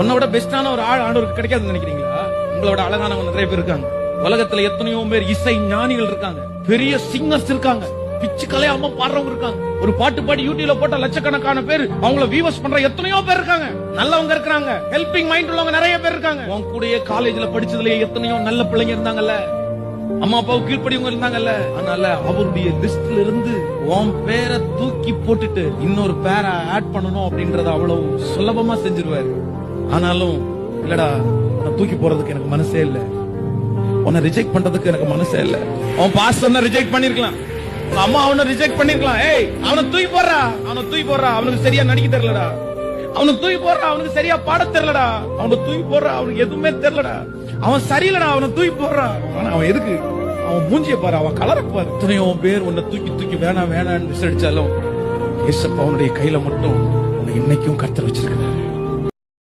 உன்னை விட பெஸ்டான ஒரு ஆள் ஆண்டவருக்கு கிடைக்காதுன்னு நினைக்கிறீங்களா? உங்களோட அழகானவங்க நிறைய பேர் இருக்காங்க. உலகத்துல எத்தனையோ பேர் இசை ஞானிகள் இருக்காங்க, பெரிய சிங்கர்ஸ் இருக்காங்க, பிச்சு கலையாம பாடுறவங்க இருக்காங்க. ஒரு பாட்டு பாடி யூடியூப்ல போட்ட லட்சக்கணக்கான பேர் அவங்கள வியூவர்ஸ் பண்ற எத்தனையோ பேர் இருக்காங்க. நல்லவங்க இருக்காங்க, ஹெல்பிங் மைண்ட் உள்ளவங்க நிறைய பேர் இருக்காங்க. உன் கூடயே காலேஜ்ல படிச்சதுலயே எத்தனையோ நல்ல பிள்ளைங்க இருந்தாங்கல்ல, அம்மா அப்பாவுக்கு கீழ்ப்படியவங்க இருந்தாங்கல்ல. அதனால அவருடைய லிஸ்ட்ல இருந்து உன் பேரை தூக்கி போட்டுட்டு இன்னொரு பேரை ஆட் பண்ணணும் அப்படின்றத அவ்வளவு சுலபமா செஞ்சிருவாரு. ஆனாலும் இல்லடா, உன்னை தூக்கி போறதுக்கு எனக்கு மனசே இல்ல, உன்னை ரிஜெக்ட் பண்றதுக்கு எனக்கு மனசே இல்ல. அவன் பாஸ்டர் ரிஜெக்ட் பண்ணிருக்கலாம், அம்மா அவனை ரிஜெக்ட் பண்ணிருக்கலாம். ஏய், அவனை தூக்கி போடுறா, அவனை தூக்கி போடுறா, அவனுக்கு சரியா நடிக்க தெரியலடா, அவனுக்கு தூக்கி போடுறா, அவனுக்கு சரியா பாட தெரியலடா, அவனை தூக்கி போடுறா, அவனுக்கு எதுவுமே தெரியலடா, அவன் சரியில்லடா, அவனை தூக்கி போடுறா. அவன் எதுக்கு? அவன் மூஞ்சிய பாரு, அவன் கலரை பாரு. எத்தனையோ பேர் உன்னை தூக்கி தூக்கி வேணாம் வேணான்னு விசாரிச்சாலும் ஏசப்பா அவனுடைய கையில மட்டும் உன்னை இன்னைக்கும் கர்த்தர் வச்சிருக்க.